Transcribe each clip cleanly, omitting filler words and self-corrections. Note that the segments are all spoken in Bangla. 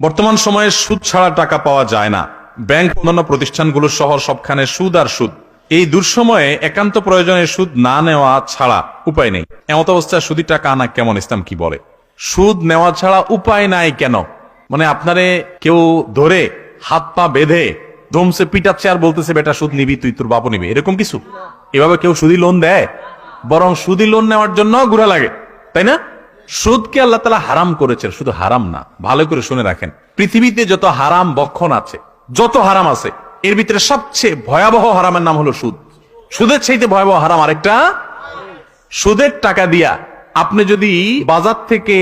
বর্তমান সময়ে সুদ ছাড়া টাকা পাওয়া যায় না। ব্যাংক অন্যান্য প্রতিষ্ঠানগুলো সহ সবখানে সুদ আর সুদ। এই দুঃসময়ে একান্ত প্রয়োজনে সুদ না নেওয়া ছাড়া উপায় নেই। এমত অবস্থায় সুদি টাকা আনা কেমন, ইসলাম কি বলে? সুদ নেওয়া ছাড়া উপায় নাই কেন? মানে আপনারে কেউ ধরে হাত পা বেঁধে ধমসে পিটাচ্ছে আর বলতেছে বেটা সুদ নিবি, তুই তোর বাপু নিবি, এরকম কিছু? এভাবে কেউ সুদি লোন দেয়? বরং সুদি লোন নেওয়ার জন্য ঘুরা লাগে, তাই না? সুদকে আল্লাহ তাআলা হারাম করেছেন, শুধু হারাম না, ভালো করে শুনে রাখেন। পৃথিবীতে যত হারাম বক্ষণ আছে, যত হারাম আছে, এর ভিতরে সবচেয়ে ভয়াবহ হারামের নাম হলো সুদ। সুদের চাইতে ভয়াবহ হারাম আরেকটা। সুদের টাকা দিয়া আপনি যদি বাজার থেকে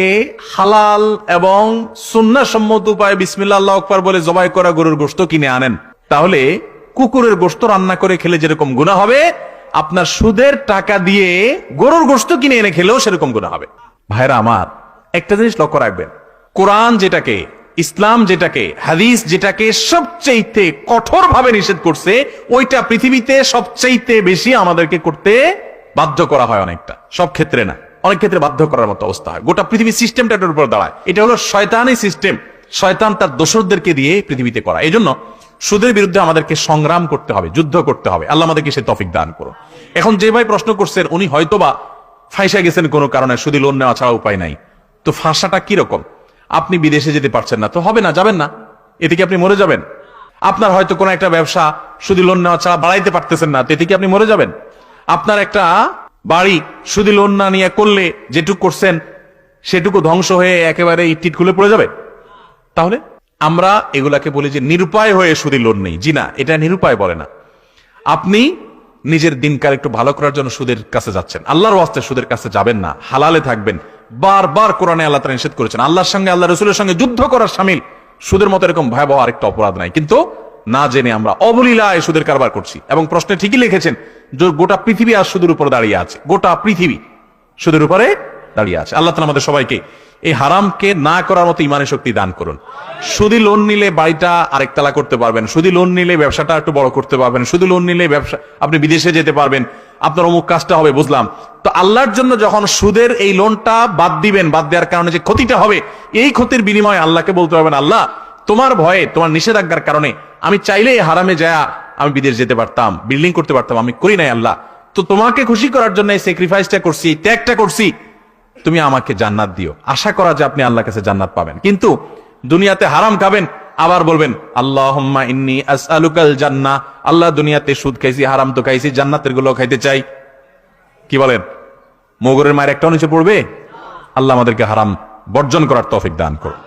হালাল এবং সুন্নাহসম্মত উপায়ে বিসমিল্লাহ আল্লাহু আকবার বলে জবাই করা গরুর গোশত কিনে আনেন, তাহলে কুকুরের গোশত রান্না করে খেলে যেরকম গুনাহ হবে, আপনার সুদের টাকা দিয়ে গরুর গোশত কিনে এনে খেলেও সেরকম গুনাহ হবে। ভাইরা আমার, একটা জিনিস লক্ষ্য রাখবেন, কোরআন যেটাকে, ইসলাম যেটাকে, হাদিস যেটাকে সবচেয়ে কঠোর ভাবে নিষেধ করছে, ওইটা পৃথিবীতে সবচেয়ে বেশি আমাদেরকে করতে বাধ্য করা হয়। অনেকটা, সব ক্ষেত্রে না, অনেক ক্ষেত্রে বাধ্য করার মতো অবস্থা হয়। গোটা পৃথিবীর সিস্টেমটা এটার উপর দাঁড়ায়। এটা হলো শয়তানি সিস্টেম, শয়তান তার দোসরদেরকে দিয়ে পৃথিবীতে করা। এই জন্য সুদের বিরুদ্ধে আমাদেরকে সংগ্রাম করতে হবে, যুদ্ধ করতে হবে। আল্লাহ আমাদেরকে সে তৌফিক দান করুন। এখন যে ভাই প্রশ্ন করছেন, উনি হয়তোবা ফাঁসা গেছেন কোনো কারণে, সুদি লোন নেওয়া ছাড়া উপায় নাই। তো ফাঁসাটা কিরকম? আপনি বিদেশে যেতে পারছেন না, তো হবে না, যাবেন না, এতে কি আপনি মরে যাবেন? আপনার হয়তো কোনো একটা ব্যবসা সুদি লোন নেওয়া ছাড়া বাড়াইতে পারতেছেন না, এতে কি আপনি মরে যাবেন? আপনার একটা বাড়ি সুদি লোন না নিয়ে করলে যেটুকু করছেন সেটুকু ধ্বংস হয়ে একেবারে ইট খুলে পড়ে যাবে? তাহলে আমরা এগুলাকে বলি যে নিরুপায় হয়ে সুদি লোন নেই। জি না, এটা নিরুপায় বলে না। আপনি নিজের দিনকাল একটু ভালো করার জন্য সুদের কাছে যাচ্ছেন, আল্লাহর ওয়াস্তে সুদের কাছে যাবেন না, হালালে থাকবেন। বারবার কোরআনে আল্লাহ তাআলা নিষেধ করেছেন। আল্লাহর সঙ্গে, আল্লাহ রাসূলের সঙ্গে যুদ্ধ করার শামিল সুদের মতো এরকম ভয়াবহ আরেকটা অপরাধ নাই। কিন্তু না জেনে আমরা অবলীলায় সুদের কারবার করছি। এবং প্রশ্নে ঠিকই লিখেছেন যে গোটা পৃথিবী আর সুদের উপর দাঁড়িয়ে আছে, গোটা পৃথিবী সুদের উপরে দাঁড়িয়ে আছে। আল্লাহ তাআলা আমাদের সবাইকে এই হারামকে না করার মতো ইমানের শক্তি দান করুন। সুদি লোন নিলে বাড়িটা আরেকতলা করতে পারবেন, সুদি লোন নিলে ব্যবসাটা একটু বড় করতে পারবেন, সুদি লোন নিলে ব্যবসা আপনি বিদেশে যেতে পারবেন, আপনার অমুক কাজটা হবে, বুঝলাম। তো আল্লাহর জন্য যখন সুদের এই লোনটা বাদ দিবেন, বাদ দেওয়ার কারণে যে ক্ষতিটা হবে, এই ক্ষতির বিনিময়ে আল্লাহকে বলতে পারবেন, আল্লাহ তোমার ভয়ে, তোমার নিষেধাজ্ঞার কারণে আমি চাইলে হারামে যায় আমি বিদেশ যেতে পারতাম, বিল্ডিং করতে পারতাম, আমি করি নাই আল্লাহ। তো তোমাকে খুশি করার জন্য এই স্যাক্রিফাইসটা করছি, এই ত্যাগটা করছি, তুমি আমাকে জান্নাত দিও। আশা করা যে আপনি আল্লাহর কাছে জান্নাত পাবেন। কিন্তু দুনিয়াতে হারাম খাবেন, আবার বলবেন আল্লাহুম্মা ইন্নী আসআলুকাল জান্নাহ, আল্লাহ দুনিয়াতে সুদ খাইছি, হারাম তো খাইছি, জান্নাতের গুলো খাইতে চাই। কি বলেন? মোগরের মায়ের একটা নিচে পড়বে? আল্লাহ আমাদেরকে হারাম বর্জন করার তৌফিক দান করুন।